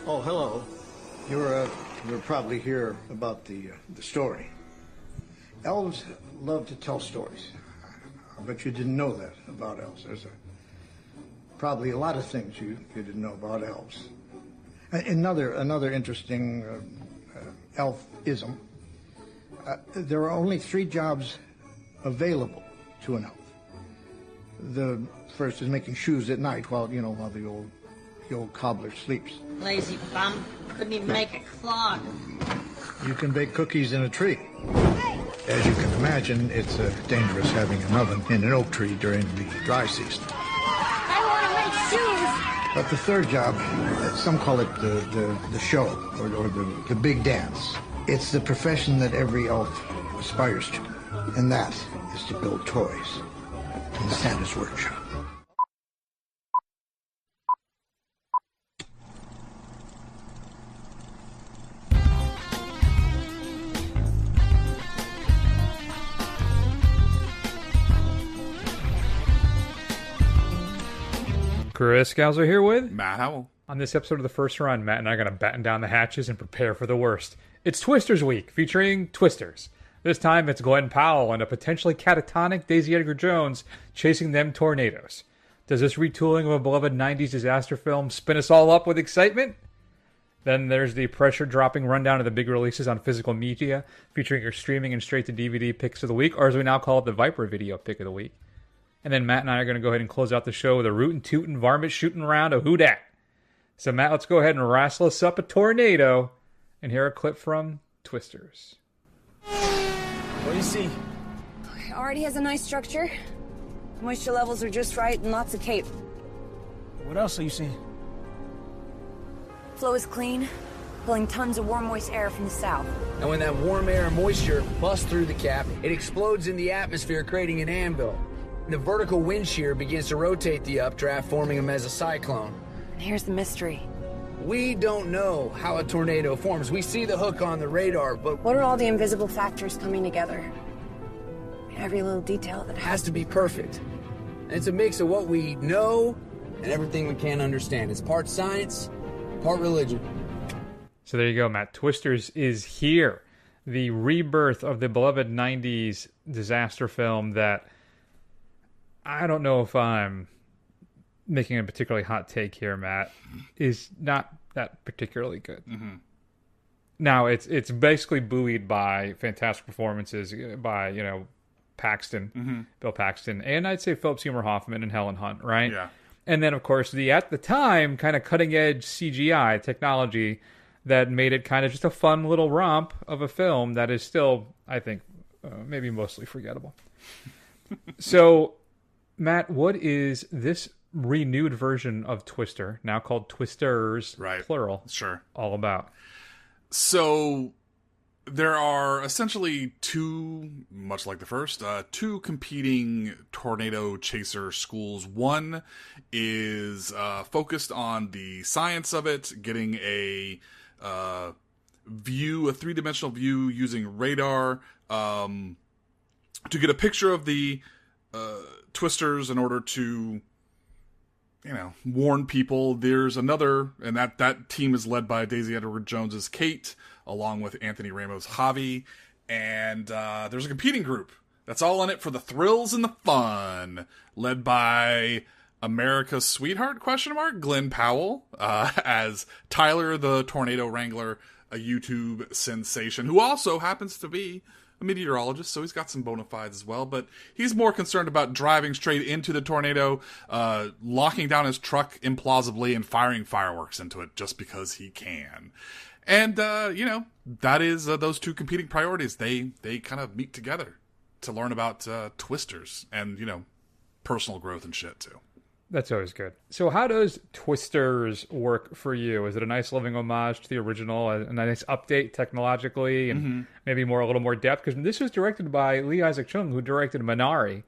Oh, hello. You're probably here about the story. Elves love to tell stories. I bet you didn't know that about elves. There's probably a lot of things you didn't know about elves. Another interesting elf-ism. There are only 3 jobs available to an elf. The first is making shoes at night while the old cobbler sleeps. Lazy bum. Couldn't even make a clog. You can bake cookies in a tree. As you can imagine, it's dangerous having an oven in an oak tree during the dry season. I want to make shoes. But the third job, some call it the show or the big dance. It's the profession that every elf aspires to, and that is to build toys in Santa's workshop. Chris Scalzo here with Matt Howell. On this episode of The First Run, Matt and I are going to batten down the hatches and prepare for the worst. It's Twisters Week, featuring Twisters. This time it's Glen Powell and a potentially catatonic Daisy Edgar Jones chasing them tornadoes. Does this retooling of a beloved 90s disaster film spin us all up with excitement? Then there's the pressure-dropping rundown of the big releases on physical media, featuring your streaming and straight-to-DVD picks of the week, or as we now call it, the Viper video pick of the week. And then Matt and I are going to go ahead and close out the show with a rootin, tootin, varmit shootin round of Who Dat. So Matt, let's go ahead and wrassle us up a tornado and hear a clip from Twisters. What do you see? It already has a nice structure. Moisture levels are just right and lots of cape. What else are you seeing? Flow is clean, pulling tons of warm, moist air from the south. And when that warm air and moisture busts through the cap, it explodes in the atmosphere, creating an anvil. The vertical wind shear begins to rotate the updraft, forming a mesocyclone. And here's the mystery. We don't know how a tornado forms. We see the hook on the radar, but What are all the invisible factors coming together? Every little detail that it has to be perfect. And it's a mix of what we know and everything we can't understand. It's part science, part religion. So there you go, Matt. Twisters is here. The rebirth of the beloved 90s disaster film that I don't know if I'm making a particularly hot take here, Matt, is not that particularly good. Mm-hmm. Now, it's basically buoyed by fantastic performances by, Paxton, Bill Paxton, and I'd say Philip Seymour Hoffman and Helen Hunt, right? Yeah. And then, of course, the at the time kind of cutting-edge CGI technology that made it kind of just a fun little romp of a film that is still, I think, maybe mostly forgettable. So, Matt, what is this renewed version of Twister, now called Twisters, right, plural, sure, all about? So there are essentially much like the first, two competing tornado chaser schools. One is focused on the science of it, getting a three-dimensional view using radar to get a picture of the Twisters in order to, warn people. There's another, and that team is led by Daisy Edgar Jones' Kate, along with Anthony Ramos' Javi, and there's a competing group that's all in it for the thrills and the fun, led by America's sweetheart, Glen Powell, as Tyler the Tornado Wrangler, a YouTube sensation, who also happens to be a meteorologist, so he's got some bona fides as well, but he's more concerned about driving straight into the tornado, locking down his truck implausibly, and firing fireworks into it just because he can. And, that is those two competing priorities. They kind of meet together to learn about Twisters and, personal growth and shit, too. That's always good. So how does Twisters work for you? Is it a nice living homage to the original, a nice update technologically, and maybe a little more depth? Because this was directed by Lee Isaac Chung, who directed Minari,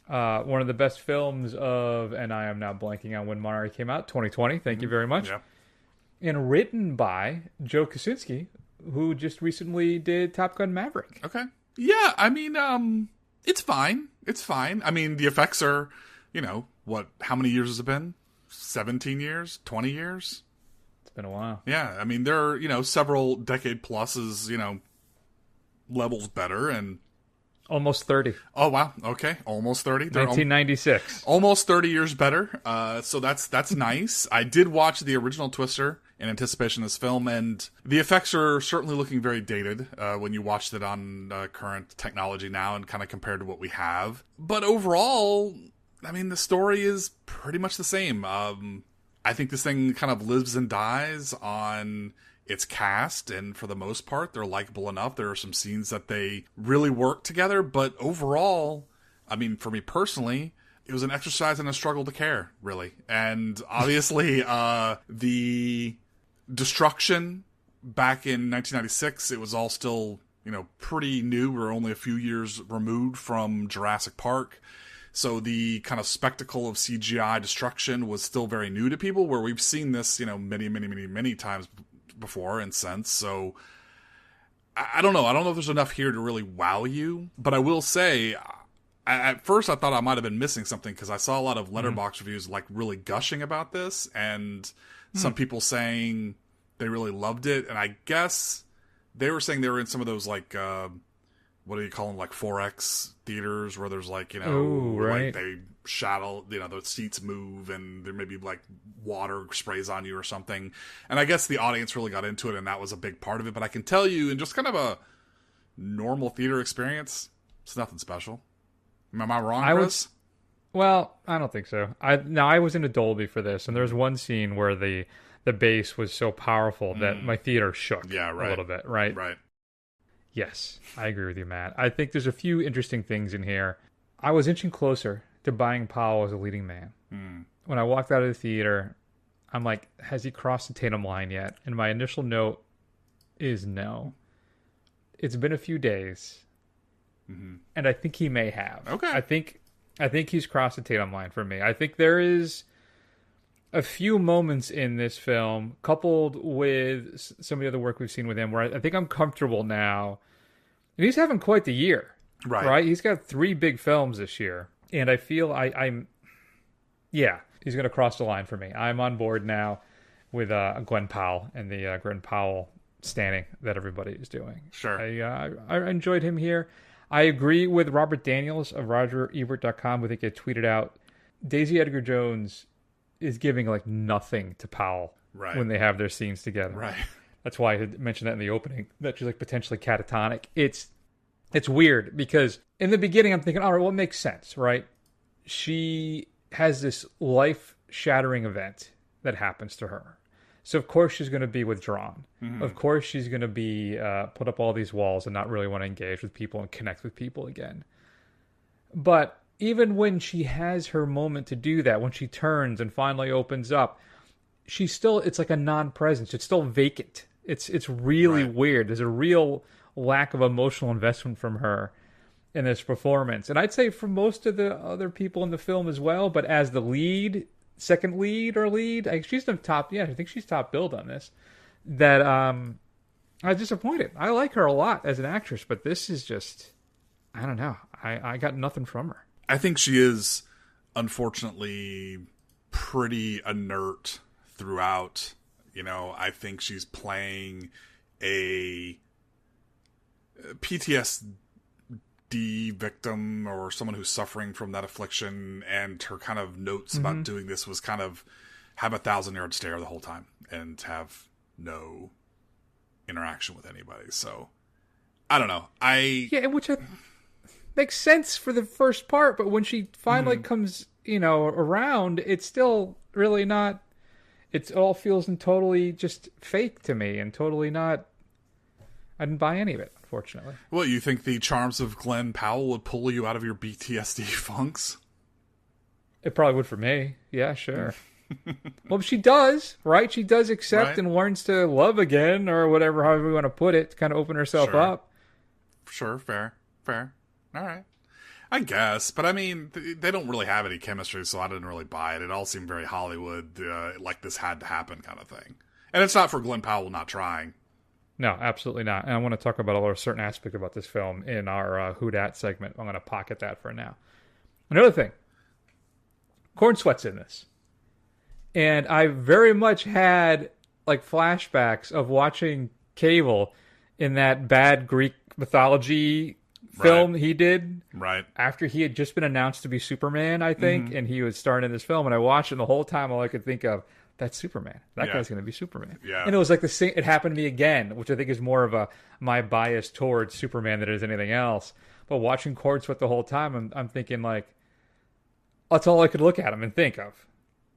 one of the best films of, and I am now blanking on when Minari came out, 2020. Thank you very much. Yeah. And written by Joe Kosinski, who just recently did Top Gun Maverick. Okay. Yeah, I mean, it's fine. It's fine. I mean, the effects are, how many years has it been? 17 years? 20 years? been a while. Yeah, I mean, they're, several decade pluses, levels better, and... Almost 30. Oh, wow. Okay. Almost 30. They're 1996. Almost 30 years better. So that's nice. I did watch the original Twister in anticipation of this film, and the effects are certainly looking very dated when you watched it on current technology now and kind of compared to what we have. But overall, I mean, the story is pretty much the same. I think this thing kind of lives and dies on its cast, and for the most part, they're likable enough. There are some scenes that they really work together, but overall, I mean, for me personally, it was an exercise in a struggle to care, really. And obviously, the destruction back in 1996, it was all still, pretty new. We were only a few years removed from Jurassic Park. So the kind of spectacle of CGI destruction was still very new to people, where we've seen this, many, many, many, many times before and since. So I don't know. I don't know if there's enough here to really wow you, but I will say, at first I thought I might have been missing something, because I saw a lot of Letterboxd reviews like really gushing about this, and some people saying they really loved it. And I guess they were saying they were in some of those like, what do you call them? Like 4X theaters where there's like, like they shadow, the seats move and there may be like water sprays on you or something. And I guess the audience really got into it, and that was a big part of it. But I can tell you, in just kind of a normal theater experience, it's nothing special. Am I wrong, Chris? Well, I don't think so. I was in a Dolby for this, and there was one scene where the bass was so powerful that my theater shook a little bit, right? Right. Yes, I agree with you, Matt. I think there's a few interesting things in here. I was inching closer to buying Powell as a leading man. When I walked out of the theater, I'm like, has he crossed the Tatum line yet? And my initial note is no. It's been a few days, and I think he may have. Okay. I think he's crossed the Tatum line for me. I think there is a few moments in this film, coupled with some of the other work we've seen with him, where I think I'm comfortable now. And he's having quite the year. Right? He's got 3 big films this year. And I feel he's going to cross the line for me. I'm on board now with Glen Powell and the Glen Powell standing that everybody is doing. Sure. I enjoyed him here. I agree with Robert Daniels of RogerEbert.com. I think it tweeted out, Daisy Edgar Jones is giving like nothing to Powell when they have their scenes together. Right. That's why I mentioned that in the opening, that she's like potentially catatonic. It's weird because in the beginning I'm thinking, all right, well, it makes sense, right? She has this life-shattering event that happens to her. So of course she's going to be withdrawn. Of course she's going to be put up all these walls and not really want to engage with people and connect with people again. But even when she has her moment to do that, when she turns and finally opens up, it's like a non-presence. It's still vacant. It's really weird. There's a real lack of emotional investment from her in this performance. And I'd say for most of the other people in the film as well, but as the second lead, I think she's top billed on this, that I was disappointed. I like her a lot as an actress, but this is just, I don't know. I got nothing from her. I think she is, unfortunately, pretty inert throughout. I think she's playing a PTSD victim or someone who's suffering from that affliction, and her kind of notes about doing this was kind of have a 1,000-yard stare the whole time and have no interaction with anybody. So, I don't know. Which makes sense for the first part, but when she finally comes, around, it's still really not. It all feels totally just fake to me, and totally not. I didn't buy any of it, unfortunately. Well, you think the charms of Glen Powell would pull you out of your PTSD funks? It probably would for me. Yeah, sure. Well, she does, right? She does accept and learns to love again, or whatever, however we want to put it, to kind of open herself up. Sure, fair. All right. I guess, but I mean, they don't really have any chemistry, so I didn't really buy it. It all seemed very Hollywood, like this had to happen kind of thing. And it's not for Glen Powell not trying. No, absolutely not. And I want to talk about a certain aspect about this film in our Who Dat segment. I'm going to pocket that for now. Another thing. Corn Sweat's in this. And I very much had like flashbacks of watching Cable in that bad Greek mythology film he did. Right. After he had just been announced to be Superman, I think, and he was starring in this film, and I watched it, and the whole time all I could think of, that's Superman. That guy's going to be Superman. Yeah. And it was like the same. It happened to me again, which I think is more of my bias towards Superman than it is anything else. But watching Cord Sweat the whole time, I'm thinking like, that's all I could look at him and think of,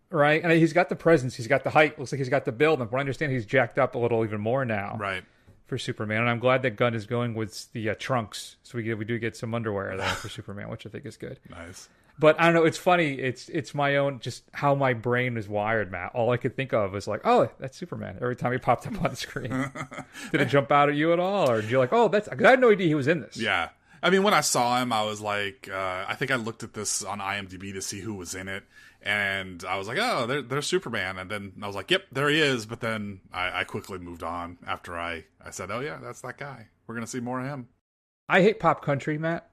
right? And he's got the presence, he's got the height, looks like he's got the build. And I understand he's jacked up a little even more now, Right. for Superman. And I'm glad that Gunn is going with the trunks, so we do get some underwear there for Superman, which I think is good. Nice. But I don't know. It's funny. It's my own, just how my brain is wired, Matt. All I could think of was like, oh, that's Superman. Every time he popped up on the screen, did it jump out at you at all, or did you like, oh, that's? Because I had no idea he was in this. Yeah. I mean, when I saw him, I was like, I think I looked at this on IMDb to see who was in it, and I was like, oh, there's Superman, and then I was like, yep, there he is. But then I quickly moved on after I said, oh yeah, that's that guy. We're gonna see more of him. I hate pop country, Matt.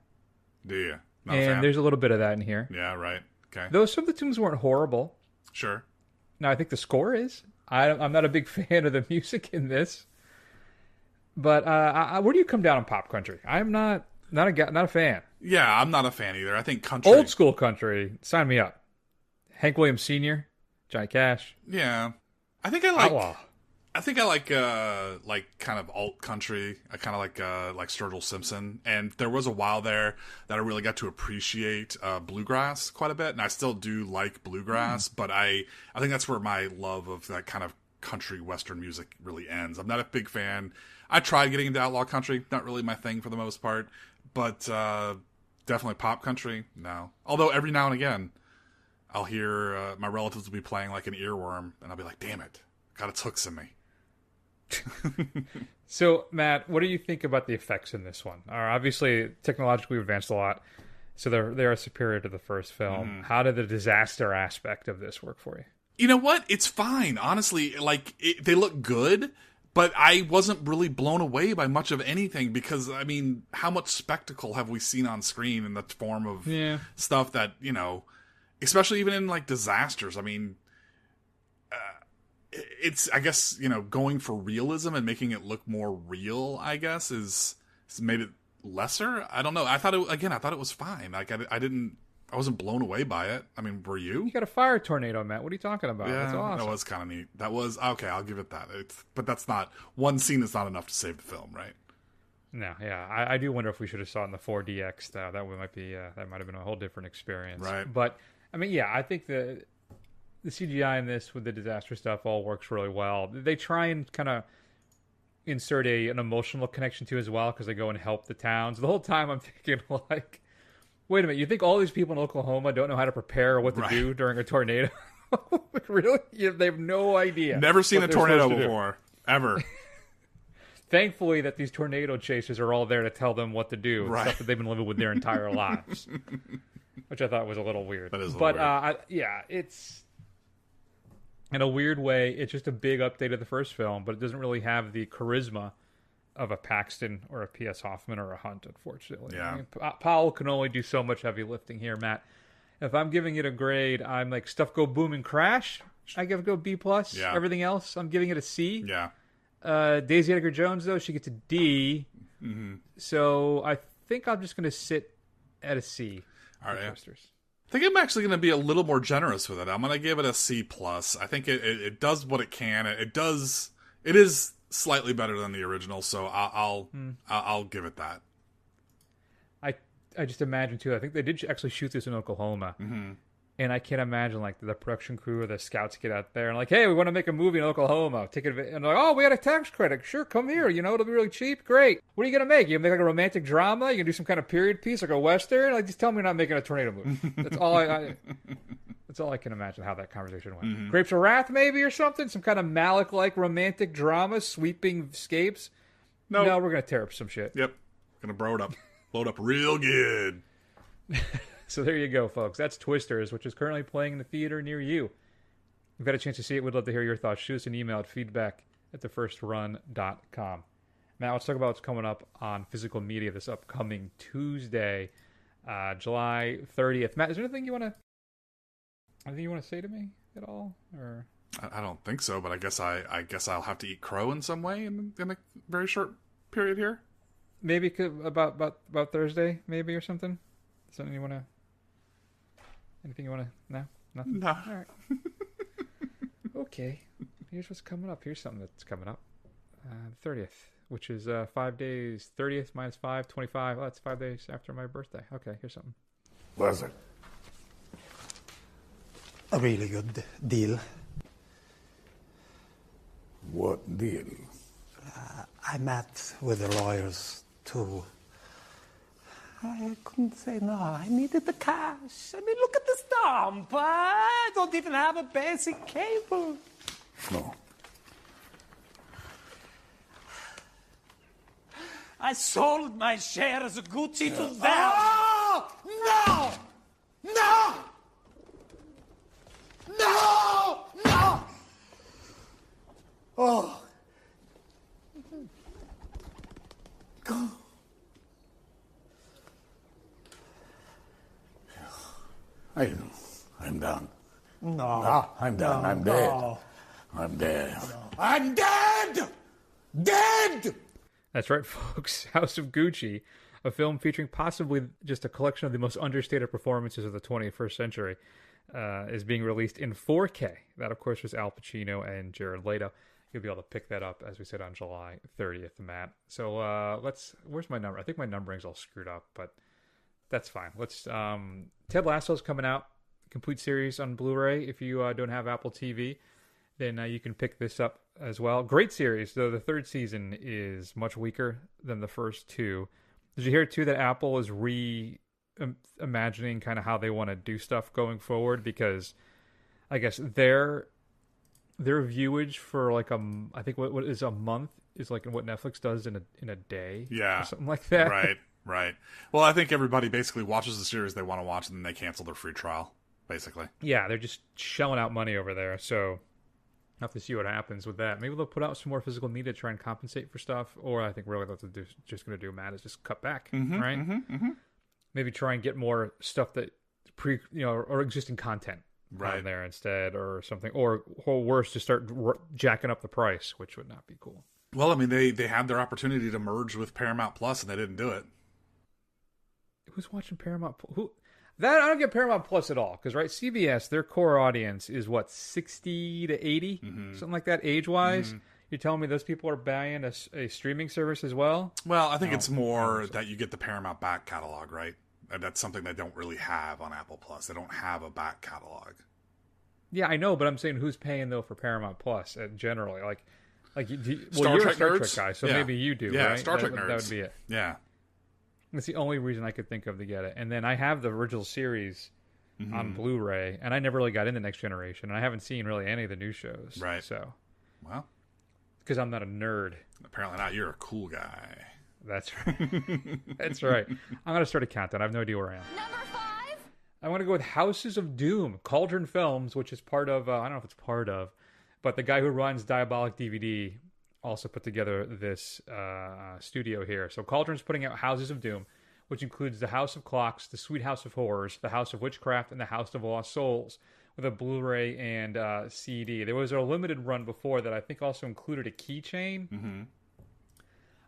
Do you? Not a fan? And there's a little bit of that in here. Yeah, right. Okay. Though some of the tunes weren't horrible. Sure. Now I think the score is. I'm not a big fan of the music in this. But where do you come down on pop country? I'm not a fan. Yeah, I'm not a fan either. I think country. Old school country, sign me up. Hank Williams Sr., Johnny Cash. Yeah, I think I like. Outlaw. I think I like kind of alt country. I kind of like Sturgill Simpson, and there was a while there that I really got to appreciate bluegrass quite a bit, and I still do like bluegrass. But I think that's where my love of that kind of country western music really ends. I'm not a big fan. I tried getting into outlaw country, not really my thing for the most part, but definitely pop country, no. Although every now and again, I'll hear my relatives will be playing like an earworm, and I'll be like, damn it, got its hooks in me. So, Matt, what do you think about the effects in this one? Obviously, technologically advanced a lot, so they are superior to the first film. How did the disaster aspect of this work for you? You know what? It's fine, honestly. Like, they look good, but I wasn't really blown away by much of anything because, I mean, how much spectacle have we seen on screen in the form of stuff that, you know, especially even in, like, disasters. I mean, it's, I guess, you know, going for realism and making it look more real, I guess, has made it lesser. I don't know. I thought it was fine. Like, I wasn't blown away by it. I mean, were you? You got a fire tornado, Matt. What are you talking about? Yeah, That's awesome. that was kind of neat. That was, okay, I'll give it that. But that's not, one scene is not enough to save the film, right? No, yeah. I do wonder if we should have saw it in the 4DX, though. That might have been a whole different experience. Right. But, I mean, yeah, I think the CGI in this with the disaster stuff all works really well. They try and kind of insert an emotional connection to as well because they go and help the towns. The whole time I'm thinking, like, wait a minute, you think all these people in Oklahoma don't know how to prepare or what to do during a tornado? Really? They have no idea. Never seen a tornado before. Ever. Thankfully that these tornado chasers are all there to tell them what to do. Right. Stuff that they've been living with their entire lives. Which I thought was a little weird. That is a little weird. Yeah, it's... In a weird way, it's just a big update of the first film, but it doesn't really have the charisma of a Paxton or a P.S. Hoffman or a Hunt, unfortunately. Yeah. I mean, Powell can only do so much heavy lifting here, Matt. If I'm giving it a grade, I'm like, stuff go boom and crash. I give it go B+. Yeah. Everything else, I'm giving it a C. Yeah. Daisy Edgar Jones, though, she gets a D. Mm-hmm. So I think I'm just going to sit at a C. All right. Twisters. I think I'm actually going to be a little more generous with it. I'm going to give it a C+. I think it does what it can. It is slightly better than the original, so I'll give it that. I just imagine too. I think they did actually shoot this in Oklahoma, and I can't imagine like the production crew or the scouts get out there and like, hey, we want to make a movie in Oklahoma. Take it, and like, oh, we got a tax credit. Sure, come here. You know, it'll be really cheap. Great. What are you gonna make? You gonna make like a romantic drama? You gonna do some kind of period piece, like a western? Like, just tell me you're not making a tornado movie. That's all That's all I can imagine how that conversation went. Grapes of Wrath, maybe, or something? Some kind of Malick-like romantic drama, sweeping scapes? No, we're going to tear up some shit. Yep. Going to blow it up real good. So there you go, folks. That's Twisters, which is currently playing in the theater near you. If you've got a chance to see it, we'd love to hear your thoughts. Shoot us an email at feedback@thefirstrun.com. Matt, let's talk about what's coming up on physical media this upcoming Tuesday, July 30th. Matt, is there anything you want to say to me at all? Or I don't think so, but I guess I'll have to eat crow in some way in a very short period here. Maybe about Thursday, maybe, or something. Something you want to? Anything you want to? No, nothing. No. All right. Okay. Here's what's coming up. Here's something that's coming up. 30th, which is 5 days. 30th minus 5, 25. Oh, that's 5 days after my birthday. Okay, here's something. Was it? A really good deal. What deal? I met with the lawyers too. I couldn't say no. I needed the cash. I mean, look at the stamp. I don't even have a basic cable. No. I sold my share as a Gucci to them. Oh! No! No! No! No! Oh. Go. I'm done. No. I'm done. No, I'm dead. no. I'm dead. I'm dead! Dead! That's right, folks. House of Gucci, a film featuring possibly just a collection of the most understated performances of the 21st century, is being released in 4K. That, of course, was Al Pacino and Jared Leto. You'll be able to pick that up, as we said, on July 30th, Matt. So where's my number? I think my numbering's all screwed up, but that's fine. Ted Lasso's coming out, complete series on Blu-ray. If you don't have Apple TV, then you can pick this up as well. Great series, though the third season is much weaker than the first two. Did you hear, too, that Apple is reimagining kind of how they want to do stuff going forward? Because I guess their viewage for like I think what is a month is like what Netflix does in a day. Yeah. Or something like that. Right. Well, I think everybody basically watches the series they want to watch and then they cancel their free trial, basically. Yeah, they're just shelling out money over there. So I'll have to see what happens with that. Maybe they'll put out some more physical media to try and compensate for stuff. Or I think really what they're just going to do, Matt, is just cut back, right? Maybe try and get more stuff that or existing content on there instead, or something. Or worse, to start jacking up the price, which would not be cool. Well, I mean, they had their opportunity to merge with Paramount Plus, and they didn't do it. Who's watching Paramount? I don't get Paramount Plus at all, because CBS, their core audience is what, 60 to 80, something like that, age-wise. You're telling me those people are buying a streaming service as well? Well, I think it's more that you get the Paramount back catalog, right? And that's something they don't really have on Apple Plus. They don't have a back catalog. Yeah, I know, but I'm saying who's paying though for Paramount Plus generally? Star you're a Trek Star nerds? Trek guy, so Yeah. maybe you do. Yeah, right? Star Trek nerds. That would be it. Yeah. That's the only reason I could think of to get it. And then I have the original series on Blu-ray, and I never really got into Next Generation, and I haven't seen really any of the new shows. Right. So, well, because I'm not a nerd. Apparently not. You're a cool guy. That's right. That's right. I'm going to start a countdown. I have no idea where I am. Number 5? I want to go with Houses of Doom, Cauldron Films, which is part of, I don't know if it's part of, but the guy who runs Diabolic DVD also put together this studio here. So Cauldron's putting out Houses of Doom, which includes The House of Clocks, The Sweet House of Horrors, The House of Witchcraft, and The House of Lost Souls, with a Blu-ray and CD. There was a limited run before that I think also included a keychain.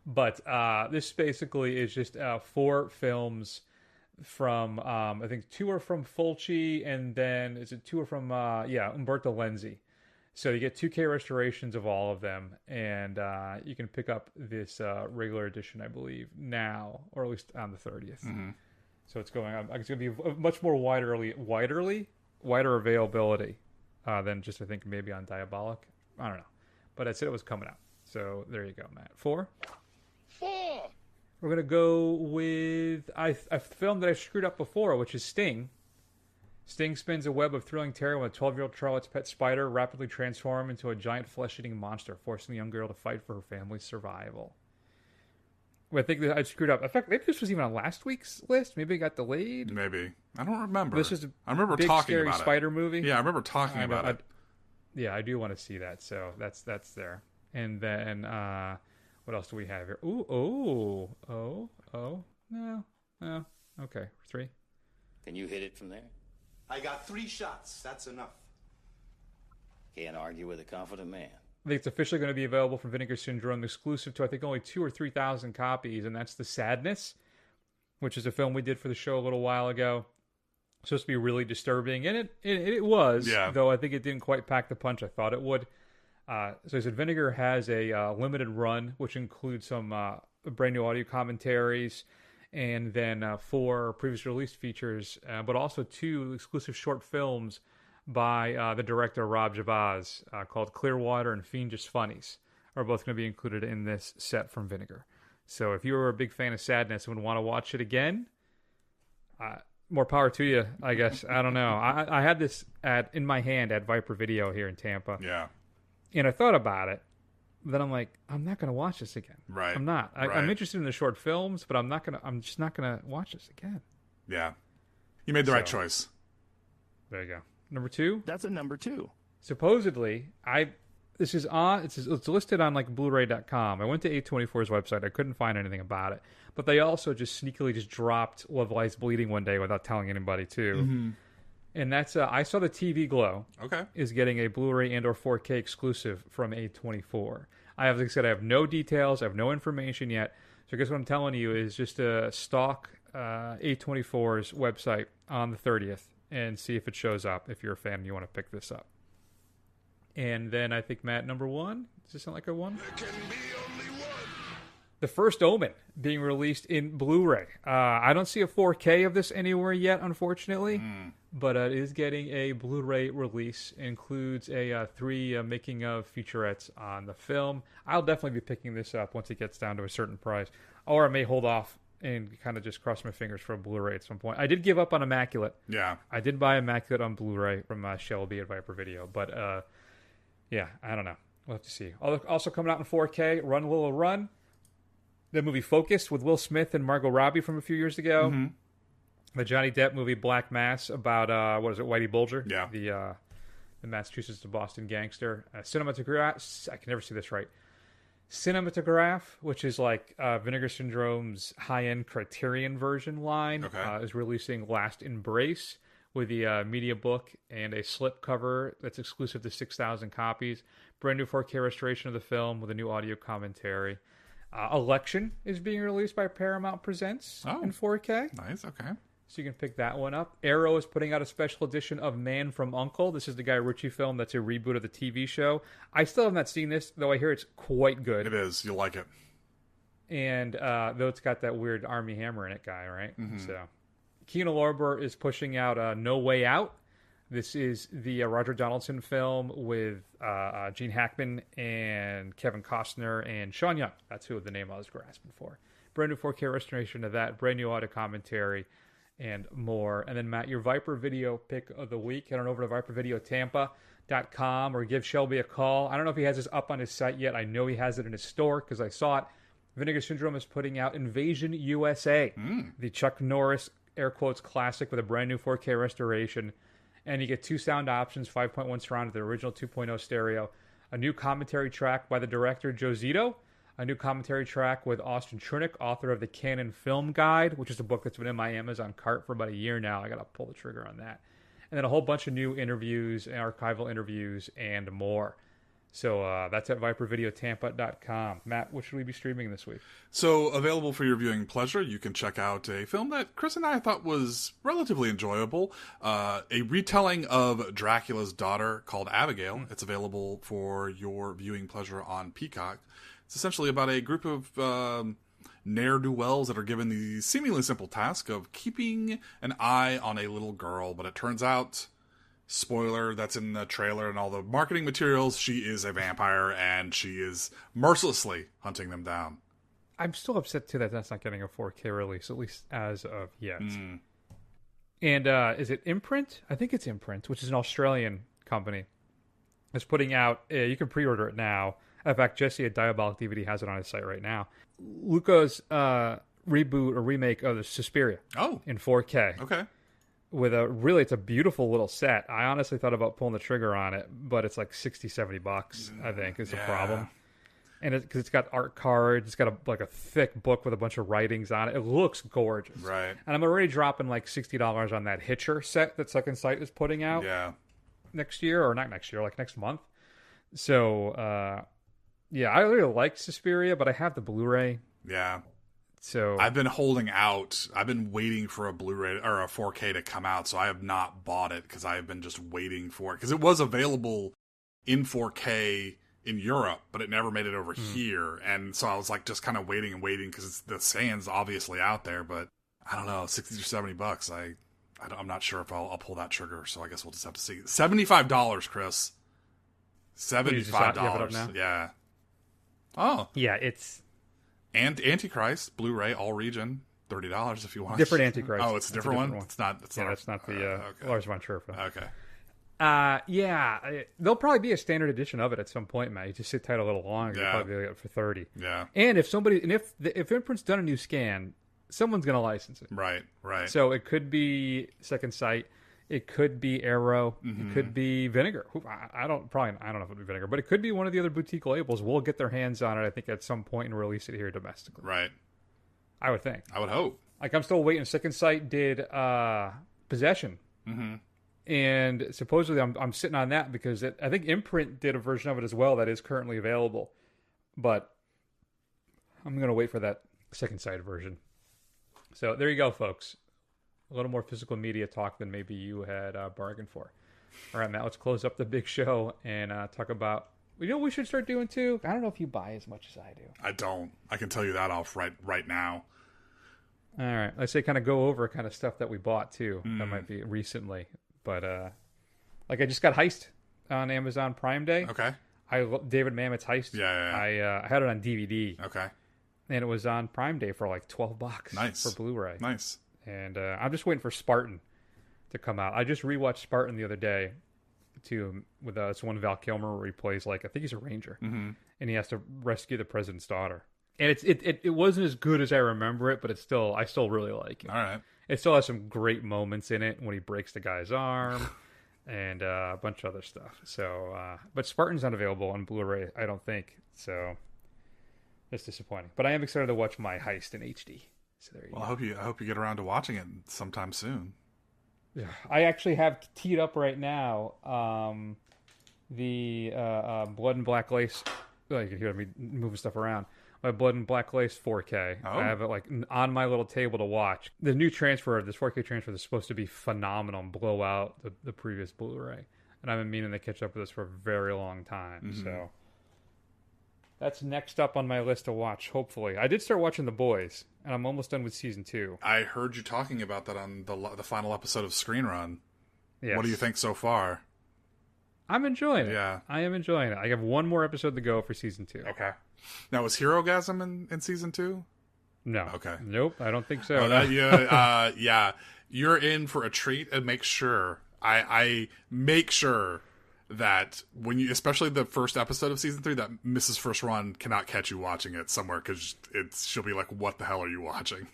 But this basically is just 4 films from, I think 2 are from Fulci, and then 2 are from, Umberto Lenzi. So you get 2K restorations of all of them, and you can pick up this regular edition, I believe, now, or at least on the 30th. So it's going to be a much more wider availability than just, I think, maybe on Diabolic. I don't know. But I said it was coming out. So there you go, Matt. 4? We're going to go with a film that I screwed up before, which is Sting. Sting spins a web of thrilling terror when a 12-year-old Charlotte's pet spider rapidly transforms into a giant flesh-eating monster, forcing the young girl to fight for her family's survival. Well, I think that I screwed up. In fact, maybe this was even on last week's list. Maybe it got delayed. Maybe. I don't remember. This is I remember big, talking scary about spider it. movie. Yeah, I remember talking about it. Yeah, I do want to see that. So that's there. And then what else do we have here? Ooh, no. Okay, 3. Can you hit it from there? I got 3 shots. That's enough. Can't argue with a confident man. I think it's officially going to be available from Vinegar Syndrome, exclusive to, I think, only 2,000 or 3,000 copies, and that's The Sadness, which is a film we did for the show a little while ago. It's supposed to be really disturbing, and it was, though I think it didn't quite pack the punch I thought it would. So I said Vinegar has a limited run, which includes some brand new audio commentaries, and then 4 previously released features, but also 2 exclusive short films by the director Rob Javaz called Clearwater and Fiendish Funnies are both going to be included in this set from Vinegar. So if you were a big fan of Sadness and would want to watch it again, more power to you, I guess. I don't know. I had this in my hand at Viper Video here in Tampa. Yeah. And I thought about it. But then I'm like, I'm not going to watch this again. Right. I'm not. I'm interested in the short films, but I'm just not going to watch this again. Yeah. You made the right choice. There you go. Number 2? That's a number 2. Supposedly, it's listed on like Blu-ray.com. I went to A24's website. I couldn't find anything about it. But they also just sneakily dropped Love Lies Bleeding one day without telling anybody too. Mm-hmm. And that's I saw the TV Glow. Okay. Is getting a Blu-ray and or 4K exclusive from A24. Like I said, I have no details. I have no information yet. So I guess what I'm telling you is just stalk A24's website on the 30th and see if it shows up if you're a fan and you want to pick this up. And then I think, Matt, number 1? Does this sound like a 1? There can be only one. The First Omen being released in Blu-ray. I don't see a 4K of this anywhere yet, unfortunately. But it is getting a Blu-ray release. It includes a 3 making-of featurettes on the film. I'll definitely be picking this up once it gets down to a certain price. Or I may hold off and kind of just cross my fingers for a Blu-ray at some point. I did give up on Immaculate. Yeah. I did buy Immaculate on Blu-ray from Shelby at Viper Video. But, yeah, I don't know. We'll have to see. Also coming out in 4K, Run Little Run. The movie Focus with Will Smith and Margot Robbie from a few years ago. Mm-hmm. The Johnny Depp movie Black Mass about, Whitey Bulger? Yeah. The Massachusetts to Boston gangster. Cinematograph. I can never see this right. Cinematograph, which is like Vinegar Syndrome's high-end Criterion version line, is releasing Last Embrace with the media book and a slipcover that's exclusive to 6,000 copies. Brand new 4K restoration of the film with a new audio commentary. Election is being released by Paramount Presents in 4K. Nice, okay. So you can pick that one up. Arrow is putting out a special edition of Man from U.N.C.L.E. This is the Guy Ritchie film that's a reboot of the TV show. I still have not seen this, though I hear it's quite good. It is. You'll like it. And though it's got that weird Armie Hammer in it guy, right? Mm-hmm. So Kino Lorber is pushing out No Way Out. This is the Roger Donaldson film with Gene Hackman and Kevin Costner and Sean Young. That's who the name I was grasping for. Brand new 4K restoration of that. Brand new audio commentary. And more. And then, Matt, your Viper Video pick of the week. Head on over to vipervideotampa.com or give Shelby a call. I don't know if he has this up on his site yet. I know he has it in his store because I saw it. Vinegar Syndrome is putting out Invasion USA, the Chuck Norris, air quotes, classic with a brand new 4K restoration. And you get 2 sound options, 5.1 surround with the original 2.0 stereo, a new commentary track by the director Joe Zito, a new commentary track with Austin Chernick, author of the Canon Film Guide, which is a book that's been in my Amazon cart for about a year now. I got to pull the trigger on that. And then a whole bunch of new interviews, archival interviews, and more. So that's at vipervideotampa.com. Matt, what should we be streaming this week? So, available for your viewing pleasure, you can check out a film that Chris and I thought was relatively enjoyable. A retelling of Dracula's Daughter called Abigail. It's available for your viewing pleasure on Peacock. It's essentially about a group of ne'er-do-wells that are given the seemingly simple task of keeping an eye on a little girl. But it turns out, spoiler, that's in the trailer and all the marketing materials, she is a vampire and she is mercilessly hunting them down. I'm still upset, too, that that's not getting a 4K release, at least as of yet. And is it Imprint? I think it's Imprint, which is an Australian company. It's putting out, you can pre-order it now. In fact, Jesse at Diabolic DVD has it on his site right now. Luca's reboot or remake of the Suspiria. In 4K. Okay. With it's a beautiful little set. I honestly thought about pulling the trigger on it, but it's like $60-$70, I think, is the problem. And because it's got art cards, it's got a thick book with a bunch of writings on it. It looks gorgeous. Right. And I'm already dropping like $60 on that Hitcher set that Second Sight is putting out. Yeah. next year, or not next year, like next month. So, yeah, I really like Suspiria, but I have the Blu-ray. Yeah. So I've been holding out. I've been waiting for a Blu-ray or a 4K to come out, so I have not bought it because I have been just waiting for it. Because it was available in 4K in Europe, but it never made it over here. And so I was like just kind of waiting and waiting because the sand's obviously out there, but I don't know, $60 or $70. I'm not sure if I'll pull that trigger, so I guess we'll just have to see. $75, Chris. $75. Yeah. Oh. Yeah, it's... And Antichrist, Blu-ray, all region, $30 if you want. Different Antichrist. Oh, it's a different one? It's not. That's not the okay. Lars von Trier film. Okay. There'll probably be a standard edition of it at some point, Matt. You just sit tight a little longer. You'll probably get it for $30. Yeah. And if Imprint's done a new scan, someone's going to license it. Right. So it could be Second Sight. It could be Arrow. It could be Vinegar. I don't know if it would be Vinegar, but it could be one of the other boutique labels. Will get their hands on it, I think, at some point and release it here domestically. Right. I would think. I would hope. Like, I'm still waiting. Second Sight did Possession. And supposedly I'm sitting on that because I think Imprint did a version of it as well that is currently available. But I'm going to wait for that Second Sight version. So there you go, folks. A little more physical media talk than maybe you had bargained for. All right, Matt, let's close up the big show and talk about... You know what we should start doing, too? I don't know if you buy as much as I do. I don't. I can tell you that off right now. All right. Let's say kind of go over kind of stuff that we bought, too. That might be recently. But, like, I just got Heist on Amazon Prime Day. Okay. David Mamet's Heist. Yeah. I had it on DVD. Okay. And it was on Prime Day for, like, $12 Nice. For Blu-ray. Nice. And I'm just waiting for Spartan to come out. I just rewatched Spartan the other day, too, with it's one Val Kilmer where he plays, like, I think he's a ranger, and he has to rescue the president's daughter. And it wasn't as good as I remember it, but I still really like it. All right. It still has some great moments in it when he breaks the guy's arm and a bunch of other stuff. So, but Spartan's not available on Blu-ray, I don't think. So, it's disappointing. But I am excited to watch my Heist in HD. So there you go. I hope you get around to watching it sometime soon. Yeah, I actually have teed up right now the Blood and Black Lace. Oh, you can hear me moving stuff around. My Blood and Black Lace 4K. Oh. I have it like on my little table to watch. The new transfer, this 4K transfer, is supposed to be phenomenal and blow out the previous Blu-ray. And I've been meaning to catch up with this for a very long time. So that's next up on my list to watch, hopefully. I did start watching The Boys, and I'm almost done with season 2. I heard you talking about that on the final episode of Screen Run. Yes. What do you think so far? I'm enjoying it. Yeah. I am enjoying it. I have one more episode to go for season 2. Okay. Now, was Herogasm in season 2? No. Okay. Nope, I don't think so. Yeah. You're in for a treat, and make sure. I make sure that when you, especially the first episode of season 3, that Mrs. First Run cannot catch you watching it somewhere, because she'll be like, what the hell are you watching?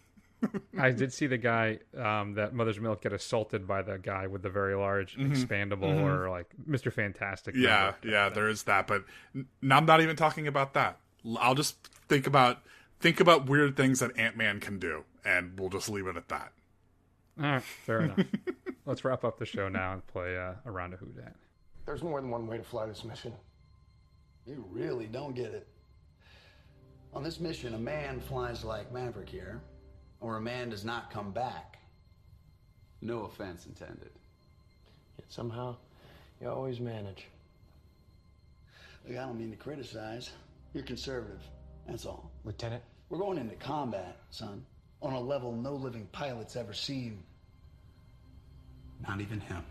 I did see the guy that Mother's Milk get assaulted by the guy with the very large expandable or like Mr. Fantastic. Yeah, there is that, but I'm not even talking about that. I'll just think about weird things that Ant-Man can do, and we'll just leave it at that. All right, fair enough. Let's wrap up the show now and play a round of Who Dat. There's more than one way to fly this mission. You really don't get it. On this mission, a man flies like Maverick here, or a man does not come back. No offense intended. Yet somehow, you always manage. Look, I don't mean to criticize. You're conservative, that's all. Lieutenant? We're going into combat, son, on a level no living pilot's ever seen. Not even him.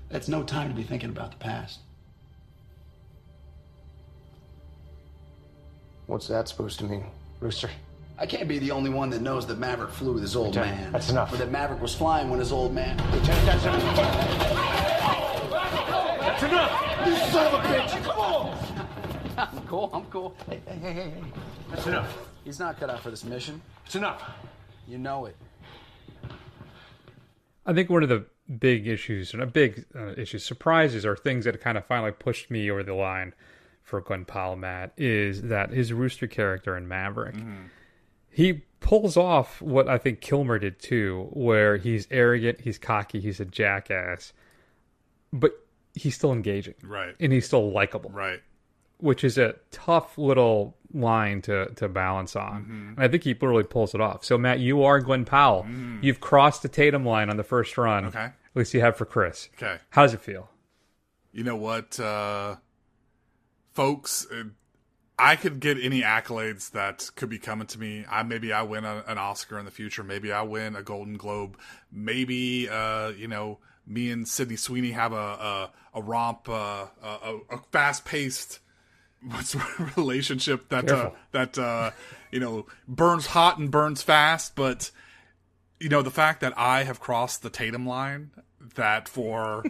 That's no time to be thinking about the past. What's that supposed to mean, Rooster? I can't be the only one that knows that Maverick flew with his old man. That's enough. Or that Maverick was flying when his old man... Lieutenant, that's enough. That's enough! You son of a bitch! Come on! I'm cool. Hey. That's enough. He's not cut out for this mission. It's enough. You know it. I think one of the big issues, surprises, or things that kind of finally pushed me over the line for Glen Powell, Matt, is that his Rooster character in Maverick, he pulls off what I think Kilmer did too, where he's arrogant, he's cocky, he's a jackass, but he's still engaging. Right. And he's still likable. Right. Which is a tough little line to balance on. Mm-hmm. And I think he really pulls it off. So, Matt, you are Glen Powell. You've crossed the Tatum line on the first run. Okay. At least you have for Chris. Okay. How does it feel? You know what, folks, I could get any accolades that could be coming to me. Maybe I win an Oscar in the future. Maybe I win a Golden Globe. Maybe, me and Sydney Sweeney have a romp, a fast-paced relationship that burns hot and burns fast. But, the fact that I have crossed the Tatum line, that for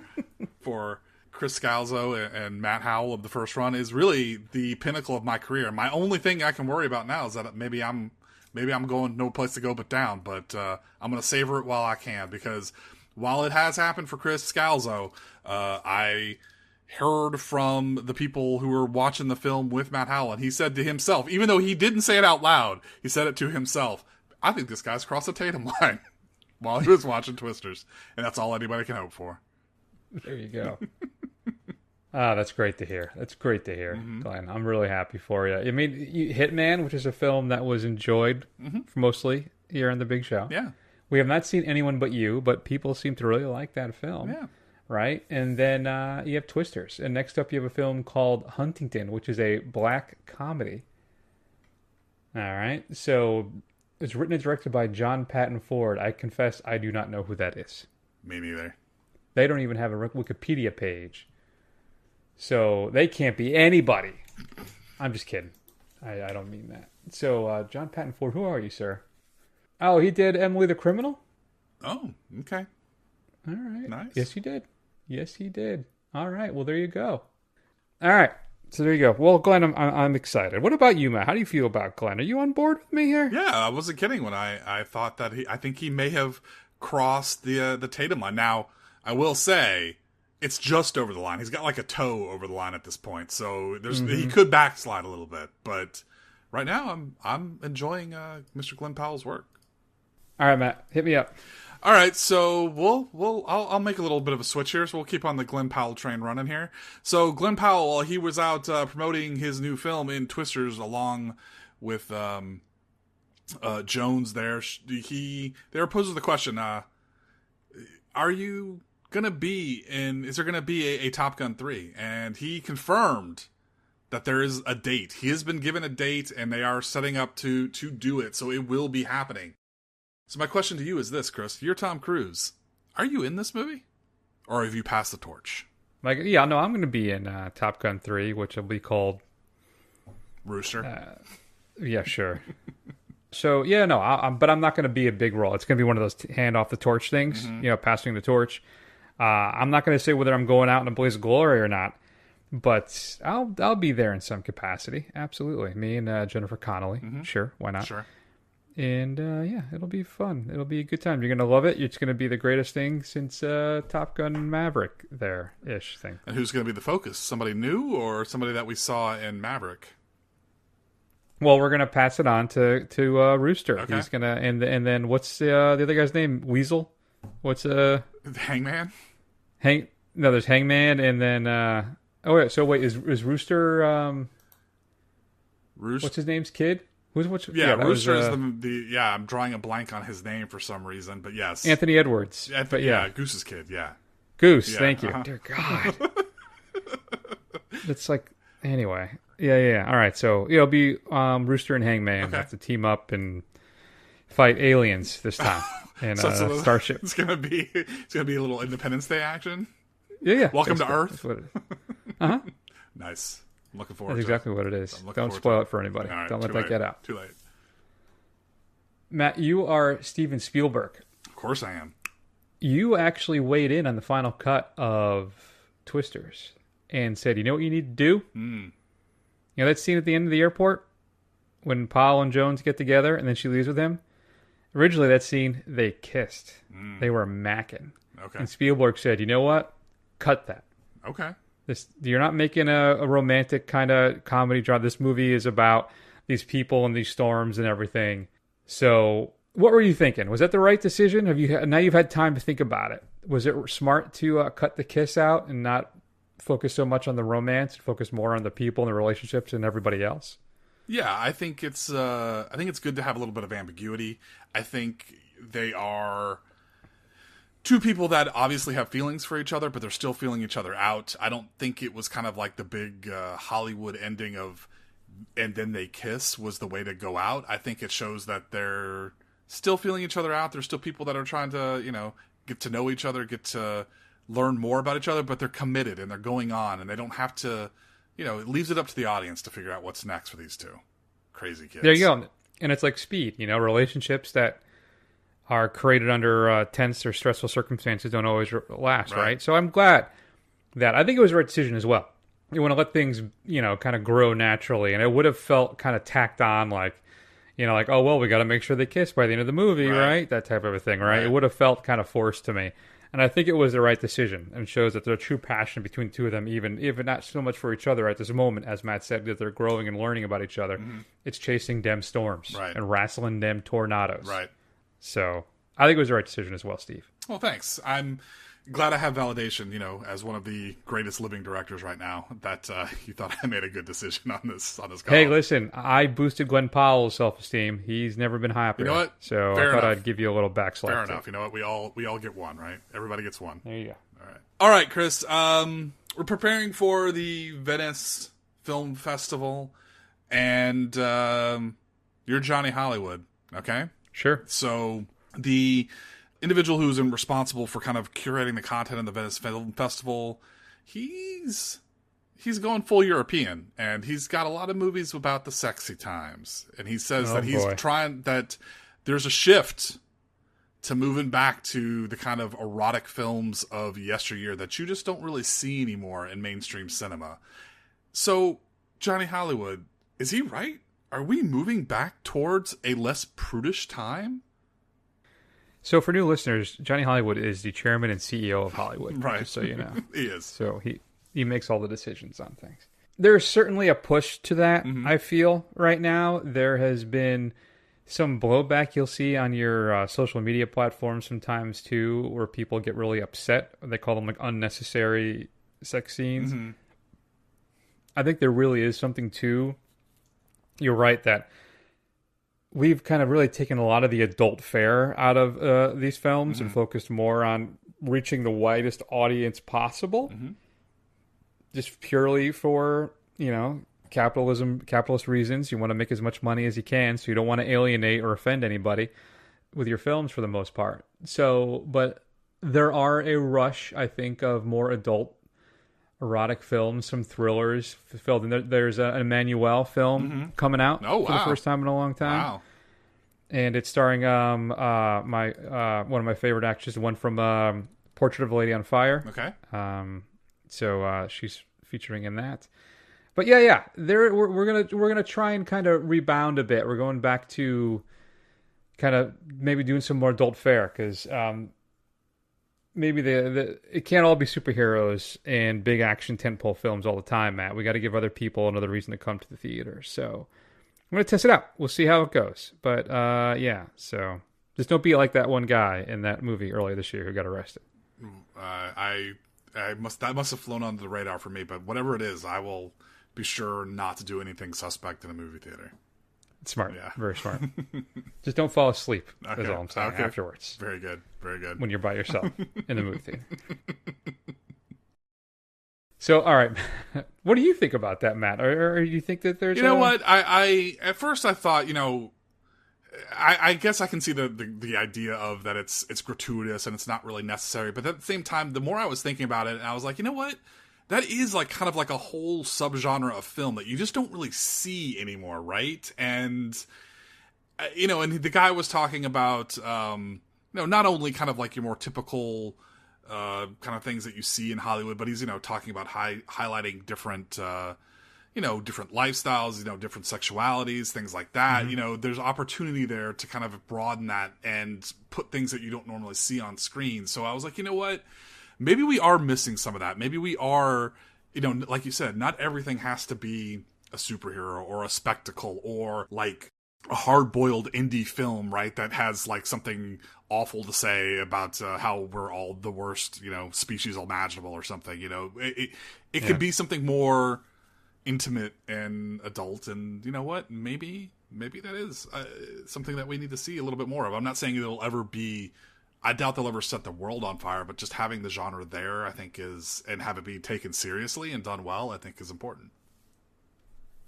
Chris Scalzo and Matt Howell of the first run is really the pinnacle of my career. My only thing I can worry about now is that maybe I'm going no place to go but down. But I'm going to savor it while I can, because while it has happened for Chris Scalzo, I heard from the people who were watching the film with Matt Howell, and he said to himself, even though he didn't say it out loud, he said it to himself, I think this guy's crossed the Tatum line while he was watching Twisters. And that's all anybody can hope for. There you go. That's great to hear. That's great to hear, Glenn. I'm really happy for you. I mean, Hitman, which is a film that was enjoyed mostly here on The Big Show. Yeah. We have not seen Anyone But You, but people seem to really like that film. Yeah. Right? And then you have Twisters. And next up you have a film called Huntington, which is a black comedy. All right. So it's written and directed by John Patton Ford. I confess I do not know who that is. Me neither. They don't even have a Wikipedia page. So they can't be anybody. I'm just kidding. I don't mean that. So John Patton Ford, who are you, sir? Oh, he did Emily the Criminal? Oh, okay. All right. Nice. Yes, he did. Yes, he did. All right. Well, there you go. All right. So there you go. Well, Glenn, I'm excited. What about you, Matt? How do you feel about Glenn? Are you on board with me here? Yeah, I wasn't kidding when I thought that I think he may have crossed the Tatum line. Now, I will say, it's just over the line. He's got like a toe over the line at this point, so he could backslide a little bit. But right now, I'm enjoying Mr. Glen Powell's work. All right, Matt, hit me up. All right, so I'll make a little bit of a switch here. So we'll keep on the Glen Powell train running here. So Glen Powell, while he was out promoting his new film in Twisters, along with Jones, they were posing the question: are you gonna be in? Is there gonna be a Top Gun 3? And he confirmed that there is a date. He has been given a date, and they are setting up to do it. So it will be happening. So my question to you is this, Chris. You're Tom Cruise. Are you in this movie? Or have you passed the torch? I'm going to be in Top Gun 3, which will be called... Rooster? Yeah, sure. So, yeah, no, but I'm not going to be a big role. It's going to be one of those hand off the torch things, passing the torch. I'm not going to say whether I'm going out in a blaze of glory or not, but I'll be there in some capacity. Absolutely. Me and Jennifer Connelly. Sure, why not? Sure. And, it'll be fun. It'll be a good time. You're going to love it. It's going to be the greatest thing since Top Gun Maverick there-ish thing. And who's going to be the focus? Somebody new or somebody that we saw in Maverick? Well, we're going to pass it on to Rooster. Okay. He's going to... And then what's the other guy's name? Weasel? What's... Hangman? No, there's Hangman, and then... is Rooster... What's his name's kid? Rooster is I'm drawing a blank on his name for some reason, but yes. Anthony Edwards. Goose's kid, yeah. Goose, thank you. Dear God. It's like, anyway. Yeah. All right, so it'll be Rooster and Hangman have to team up and fight aliens this time. And Starship. It's gonna be a little Independence Day action. Yeah. Welcome to Earth. Nice. I'm looking forward That's to exactly what it is. Don't spoil it for anybody. Right, don't let that get out. Too late. Matt, you are Steven Spielberg. Of course I am. You actually weighed in on the final cut of Twisters and said, you know what you need to do? You know that scene at the end of the airport when Powell and Jones get together and then she leaves with him? Originally, that scene, they kissed. They were macking. Okay. And Spielberg said, you know what? Cut that. Okay. You're not making a romantic kind of comedy drama. This movie is about these people and these storms and everything. So What were you thinking? Was that the right decision? Now you've had time to think about it. Was it smart to cut the kiss out and not focus so much on the romance, focus more on the people and the relationships and everybody else? Yeah, I think it's good to have a little bit of ambiguity. I think they are two people that obviously have feelings for each other, but they're still feeling each other out. I don't think it was kind of like the big Hollywood ending of and then they kiss was the way to go out. I think it shows that they're still feeling each other out. There's still people that are trying to, get to know each other, get to learn more about each other, but they're committed and they're going on and they don't have to, it leaves it up to the audience to figure out what's next for these two crazy kids. There you go. And it's like Speed, relationships that are created under tense or stressful circumstances don't always last, right? So I'm glad that I think it was the right decision as well. You want to let things, kind of grow naturally. And it would have felt kind of tacked on like, oh, well, we got to make sure they kiss by the end of the movie, right? That type of a thing, right? It would have felt kind of forced to me. And I think it was the right decision and shows that there's a true passion between the two of them, even if not so much for each other at this moment, as Matt said, that they're growing and learning about each other. Mm-hmm. It's chasing them storms and wrestling them tornadoes. Right. So I think it was the right decision as well, Steve. Well, thanks. I'm glad I have validation, as one of the greatest living directors right now, that you thought I made a good decision on this call. Hey, listen, I boosted Glen Powell's self-esteem. He's never been happier. You know what? So Fair I thought enough. I'd give you a little backslap. Fair enough. You know what? We all get one, right? Everybody gets one. There you go. All right, Chris. We're preparing for the Venice Film Festival, and you're Johnny Hollywood, okay? Sure. So the individual who's responsible for kind of curating the content in the Venice Film Festival, he's going full European, and he's got a lot of movies about the sexy times. And he says that there's a shift to moving back to the kind of erotic films of yesteryear that you just don't really see anymore in mainstream cinema. So, Johnny Hollywood, is he right? Are we moving back towards a less prudish time? So for new listeners, Johnny Hollywood is the chairman and CEO of Hollywood. Right. Just so you know. He is. So he makes all the decisions on things. There's certainly a push to that, I feel, right now. There has been some blowback you'll see on your social media platforms sometimes, too, where people get really upset. They call them, like, unnecessary sex scenes. Mm-hmm. I think there really is something to... You're right that we've kind of really taken a lot of the adult fare out of these films and focused more on reaching the widest audience possible. Just purely for, capitalist reasons. You want to make as much money as you can, so you don't want to alienate or offend anybody with your films for the most part. So, but there are a rush, I think, of more adult erotic films, some thrillers filled in. There's an Emmanuel film coming out for the first time in a long time. Wow. And it's starring one of my favorite actors, the one from Portrait of a Lady on Fire. Okay. So she's featuring in that. But yeah, we're gonna try and kind of rebound a bit. We're going back to kind of maybe doing some more adult fare because maybe it can't all be superheroes and big action tentpole films all the time, Matt. We got to give other people another reason to come to the theater. So I'm going to test it out. We'll see how it goes. But yeah, so just don't be like that one guy in that movie earlier this year who got arrested. That must have flown under the radar for me, but whatever it is, I will be sure not to do anything suspect in a movie theater. Smart. Yeah. Very smart. Just don't fall asleep. Okay. That's all I'm saying afterwards. Very good. Very good. When you're by yourself in the movie theater. So, all right. What do you think about that, Matt? Or do you think that there's... You know what? I at first I thought, I guess I can see the idea of that it's gratuitous and it's not really necessary. But at the same time, the more I was thinking about it, I was like, you know what? That is like kind of like a whole subgenre of film that you just don't really see anymore, right? And and the guy was talking about not only kind of like your more typical kind of things that you see in Hollywood, but he's talking about highlighting different different lifestyles, different sexualities, things like that. There's opportunity there to kind of broaden that and put things that you don't normally see on screen. So I was like, you know what? Maybe we are missing some of that. Maybe we are, like you said, not everything has to be a superhero or a spectacle or like a hard-boiled indie film, right, that has like something awful to say about how we're all the worst, species imaginable or something. It could be something more intimate and adult, and you know what? Maybe that is something that we need to see a little bit more of. I'm not saying it'll ever be. I doubt they'll ever set the world on fire, but just having the genre there, I think and have it be taken seriously and done well, I think is important.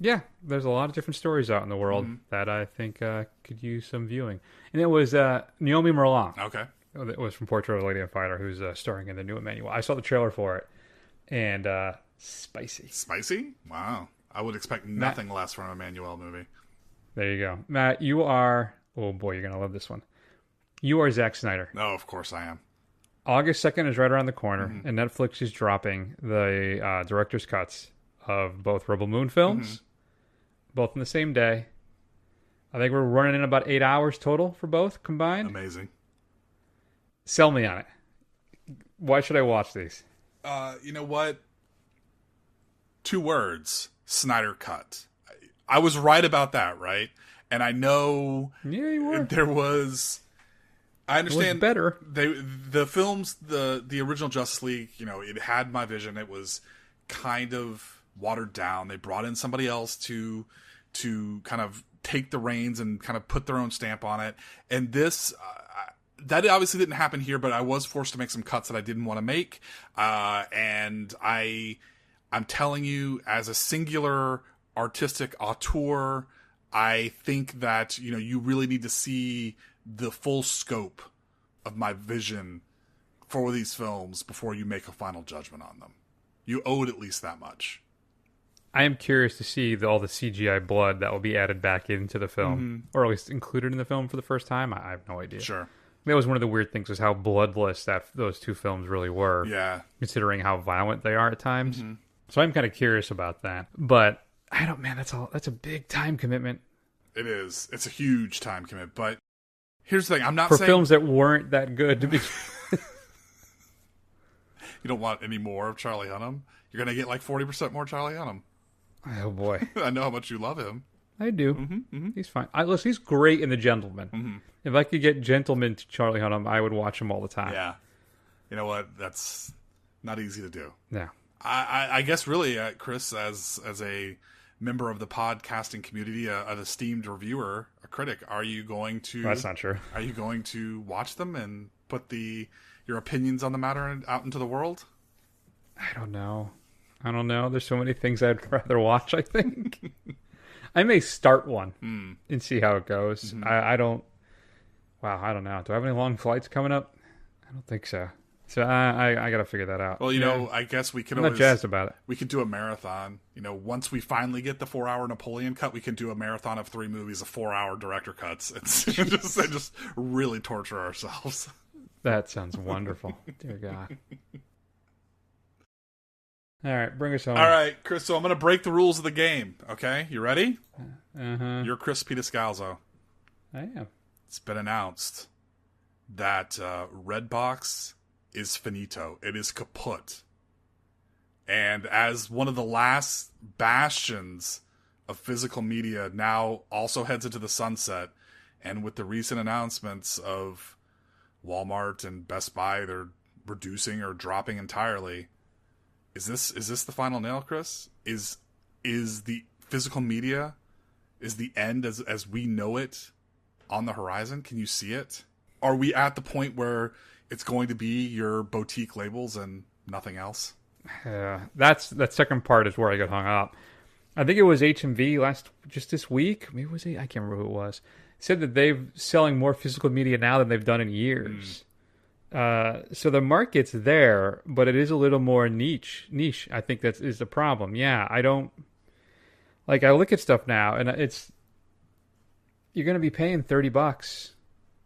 Yeah, there's a lot of different stories out in the world that I think could use some viewing. And it was Naomi Merlan. Okay. It was from Portrait of a Lady on Fire, who's starring in the new Emmanuel. I saw the trailer for it, and spicy. Spicy? Wow. I would expect nothing less from an Emmanuel movie. There you go. Matt, you are... Oh, boy, you're going to love this one. You are Zack Snyder. Oh, of course I am. August 2nd is right around the corner, and Netflix is dropping the director's cuts of both Rebel Moon films, both on the same day. I think we're running in about 8 hours total for both combined. Amazing. Sell me on it. Why should I watch these? You know what? 2 words. Snyder Cut. I was right about that, right? And I know you were. There was... I understand it was better. The films, the original Justice League, it had my vision. It was kind of watered down. They brought in somebody else to kind of take the reins and kind of put their own stamp on it. And this, that obviously didn't happen here, but I was forced to make some cuts that I didn't want to make. And I'm telling you, as a singular artistic auteur, I think that, you really need to see the full scope of my vision for these films before you make a final judgment on them. You owe it at least that much. I am curious to see all the CGI blood that will be added back into the film, or at least included in the film for the first time. I have no idea. Sure. That was one of the weird things, was how bloodless those 2 films really were. Yeah. Considering how violent they are at times. So I'm kind of curious about that. But I don't, man, that's a big time commitment. It is. It's a huge time commitment, but here's the thing. I'm not for saying... films that weren't that good to be. You don't want any more of Charlie Hunnam? You're going to get like 40% more Charlie Hunnam. Oh, boy. I know how much you love him. I do. He's fine. Listen, he's great in The Gentleman. If I could get Gentleman to Charlie Hunnam, I would watch him all the time. Yeah. You know what? That's not easy to do. Yeah. I guess really, Chris, as a member of the podcasting community, an esteemed reviewer, a critic, are you going to... That's not true. Are you going to watch them and put your opinions on the matter out into the world? I don't know. There's so many things I'd rather watch, I think. I may start one and see how it goes. I don't... Wow, I don't know. Do I have any long flights coming up? I don't think so. So I got to figure that out. Well, I guess we can I'm not jazzed about it. We can do a marathon. Once we finally get the 4-hour Napoleon cut, we can do a marathon of 3 movies of 4-hour director cuts. It's just really torture ourselves. That sounds wonderful. Dear God. All right, bring us home. All right, Chris, so I'm going to break the rules of the game, okay? You ready? Uh-huh. You're Chris Pietascalzo. I am. It's been announced that Redbox is finito. It is kaput. And as one of the last bastions of physical media now also heads into the sunset, and with the recent announcements of Walmart and Best Buy, they're reducing or dropping entirely. Is this the final nail, Chris? Is the physical media, is the end as we know it on the horizon? Can you see it? Are we at the point where it's going to be your boutique labels and nothing else? That second part is where I got hung up. I think it was HMV just this week. Maybe it was I can't remember who it was. Said that they're selling more physical media now than they've done in years. So the market's there, but it is a little more niche. I think that is the problem. Yeah, I don't like. I look at stuff now, and you're going to be paying $30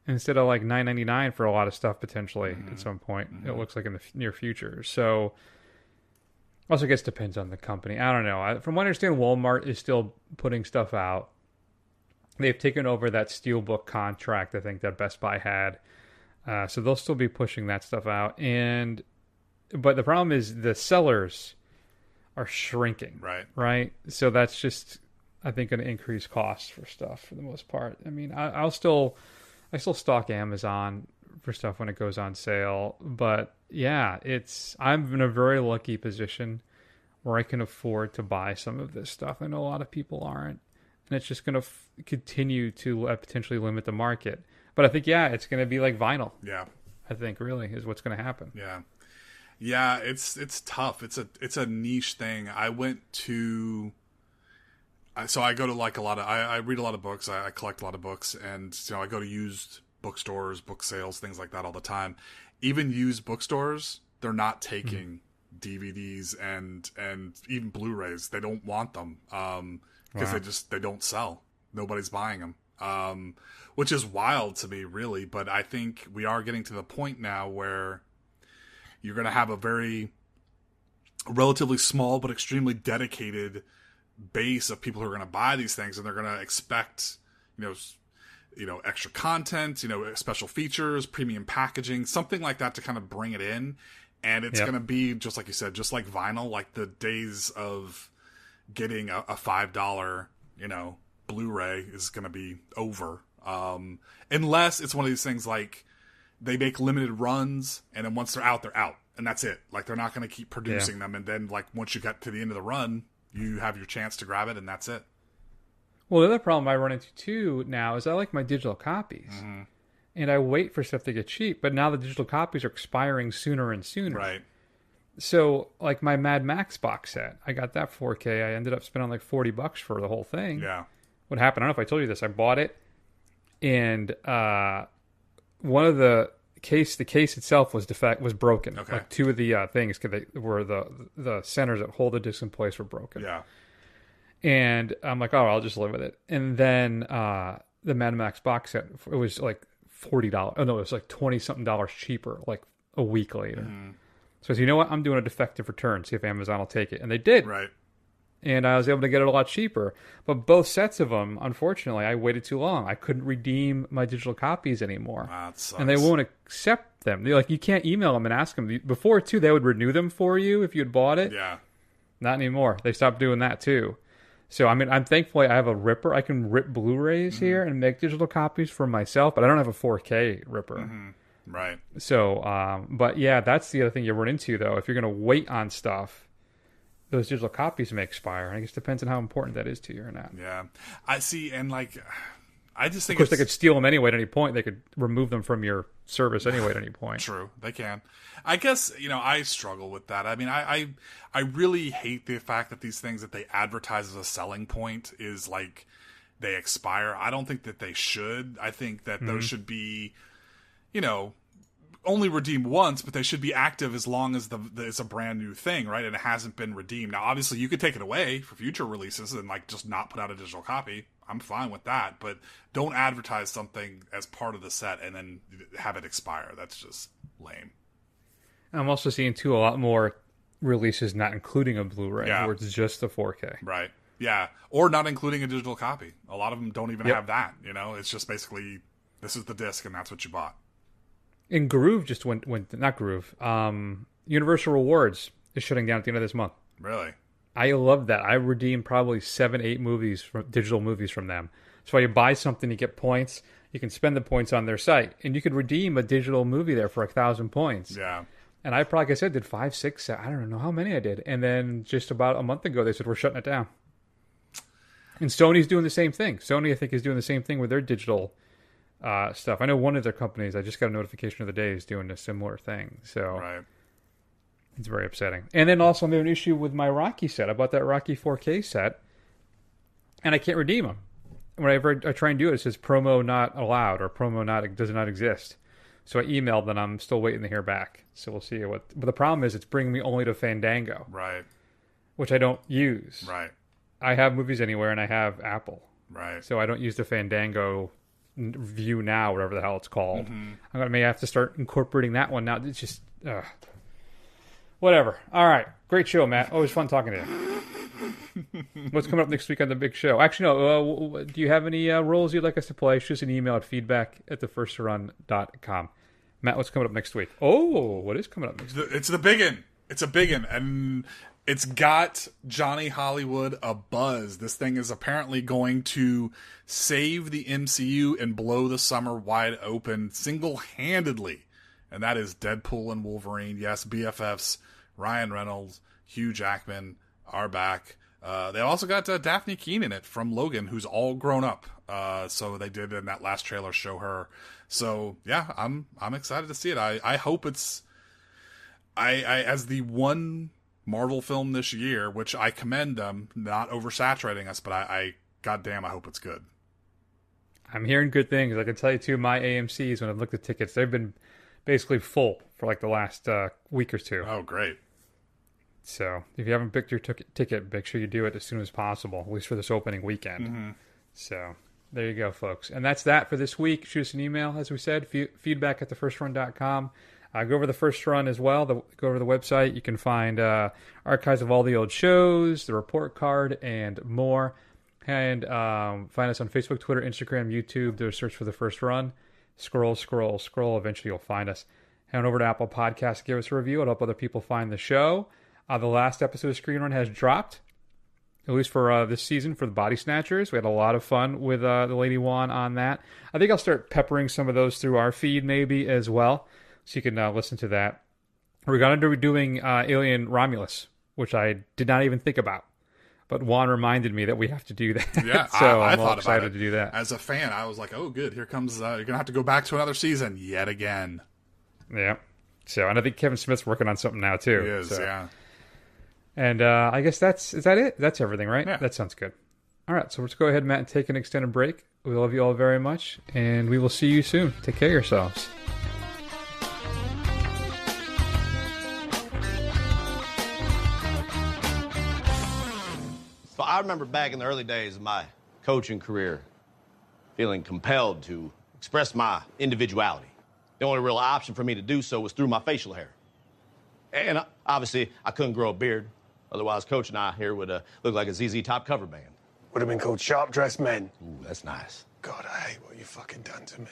instead of like $9.99 for a lot of stuff potentially at some point. It looks like in the near future. So also, I guess depends on the company. I don't know. From what I understand, Walmart is still putting stuff out. They've taken over that Steelbook contract, I think, that Best Buy had. So they'll still be pushing that stuff out. But the problem is the sellers are shrinking. Right. Right? So that's just... I think going to increase costs for stuff for the most part. I mean, I still stock Amazon for stuff when it goes on sale, but yeah, I'm in a very lucky position where I can afford to buy some of this stuff. I know a lot of people aren't, and it's just going to continue to potentially limit the market. But I think, yeah, it's going to be like vinyl. Yeah. I think really is what's going to happen. Yeah. Yeah, it's tough. It's a niche thing. I go to like a lot of, I read a lot of books. I collect a lot of books, and I go to used bookstores, book sales, things like that all the time. Even used bookstores, they're not taking DVDs and even Blu-rays. They don't want them because they don't sell. Nobody's buying them, which is wild to me, really. But I think we are getting to the point now where you're going to have a relatively small but extremely dedicated base of people who are going to buy these things, and they're going to expect, extra content, special features, premium packaging, something like that to kind of bring it in. And it's going to be, just like you said, just like vinyl, like the days of getting a $5, Blu-ray is going to be over. Unless it's one of these things like they make limited runs, and then once they're out, and that's it. Like, they're not going to keep producing them. And then, like, once you get to the end of the run, you have your chance to grab it, and that's it. Well, the other problem I run into too now is I like my digital copies, and I wait for stuff to get cheap. But now the digital copies are expiring sooner and sooner. Right. So, like my Mad Max box set, I got that 4K. I ended up spending like $40 for the whole thing. Yeah. What happened? I don't know if I told you this. I bought it, and one of the case itself was broken. Okay. Like two of the things were the centers that hold the disc in place were broken. Yeah. And I'm like, oh, I'll just live with it. And then the Mad Max box set, it was like $40. Oh no, it was like $20-something cheaper, like a week later. So I said, you know what? I'm doing a defective return. See if Amazon will take it, and they did. Right. And I was able to get it a lot cheaper. But both sets of them, unfortunately, I waited too long. I couldn't redeem my digital copies anymore. That sucks. And they won't accept them. They're like, you can't email them and ask them. Before, too, they would renew them for you if you had bought it. Yeah. Not anymore. They stopped doing that, too. So, I mean, I'm thankful I have a ripper. I can rip Blu-rays here and make digital copies for myself, but I don't have a 4K ripper. Right. So, but yeah, that's the other thing you run into, though. If you're going to wait on stuff, those digital copies may expire. I guess it depends on how important that is to you or not. Yeah. I see, and like, I just think of course they could steal them anyway at any point. They could remove them from your service anyway at any point. True, they can. I guess, I struggle with that. I mean, I really hate the fact that these things that they advertise as a selling point is like they expire. I don't think that they should. I think that those should be, only redeemed once, but they should be active as long as it's a brand new thing, right? And it hasn't been redeemed. Now, obviously, you could take it away for future releases and like just not put out a digital copy. I'm fine with that, but don't advertise something as part of the set and then have it expire. That's just lame. I'm also seeing too a lot more releases not including a Blu-ray, Yeah. where it's just the 4K. Right. Yeah. Or not including a digital copy. A lot of them don't even have that. It's just basically this is the disc and that's what you bought. And Groove just went not Groove. Universal Rewards is shutting down at the end of this month. Really? I love that. I redeemed probably 7-8 digital movies from them. So you buy something, you get points. You can spend the points on their site, and you could redeem a digital movie there for 1,000 points. Yeah. And I probably, like I said, did 5, 6, 7, I don't know how many I did. And then just about a month ago, they said we're shutting it down. And Sony's doing the same thing. Sony, I think, is doing the same thing with their digital stuff. I know one of their companies, I just got a notification of the day, is doing a similar thing. So it's very upsetting. And then also I have an issue with my Rocky set. I bought that Rocky 4K set, and I can't redeem them. Whenever I try and do it, it says promo not allowed or does not exist. So I emailed and I'm still waiting to hear back. So we'll see but the problem is it's bringing me only to Fandango. Right. Which I don't use. Right. I have Movies Anywhere and I have Apple. Right. So I don't use the Fandango View Now, whatever the hell it's called. I may have to start incorporating that one now. It's just whatever. All right. Great show, Matt. Always fun talking to you. What's coming up next week on the big show? Actually, no. Do you have any roles you'd like us to play? Shoot us an email at feedback@thefirstrun.com. Matt, what's coming up next week? Oh, what is coming up next week? It's the biggin'. It's a biggin'. And It's got Johnny Hollywood a buzz. This thing is apparently going to save the MCU and blow the summer wide open single-handedly. And that is Deadpool and Wolverine. Yes, BFFs, Ryan Reynolds, Hugh Jackman are back. They also got Daphne Keane in it from Logan, who's all grown up. So they did in that last trailer show her. So yeah, I'm excited to see it. I hope it's as the one Marvel film this year, which I commend them, not oversaturating us, but I goddamn, I hope it's good. I'm hearing good things. I can tell you too, my AMCs, when I've looked at tickets, they've been basically full for like the last week or two. Oh, great. So if you haven't picked your ticket, make sure you do it as soon as possible, at least for this opening weekend. Mm-hmm. So there you go, folks. And that's that for this week. Shoot us an email, as we said, feedback at thefirstrun.com. Go over the First Run as well. Go over the website. You can find archives of all the old shows, the report card, and more. And find us on Facebook, Twitter, Instagram, YouTube. Do a search for The First Run. Scroll. Eventually you'll find us. Head on over to Apple Podcasts. Give us a review. It'll help other people find the show. The last episode of Screen Run has dropped, at least for this season, for the Body Snatchers. We had a lot of fun with the Lady Juan on that. I think I'll start peppering some of those through our feed maybe as well, so you can listen to that. We're going to be doing Alien Romulus, which I did not even think about. But Juan reminded me that we have to do that. Yeah, so I I'm all thought excited about it. to do that. As a fan, I was like, oh, good. Here comes, you're going to have to go back to another season yet again. Yeah. So, and I think Kevin Smith's working on something now, too. He is, so. yeah. And I guess is that it? That's everything, right? Yeah. That sounds good. All right, so let's go ahead, Matt, and take an extended break. We love you all very much, and we will see you soon. Take care of yourselves. So I remember back in the early days of my coaching career, feeling compelled to express my individuality. The only real option for me to do so was through my facial hair. And obviously, I couldn't grow a beard. Otherwise, Coach and I here would look like a ZZ Top cover band. Would have been called Sharp Dressed Men. Ooh, that's nice. God, I hate what you fucking done to me.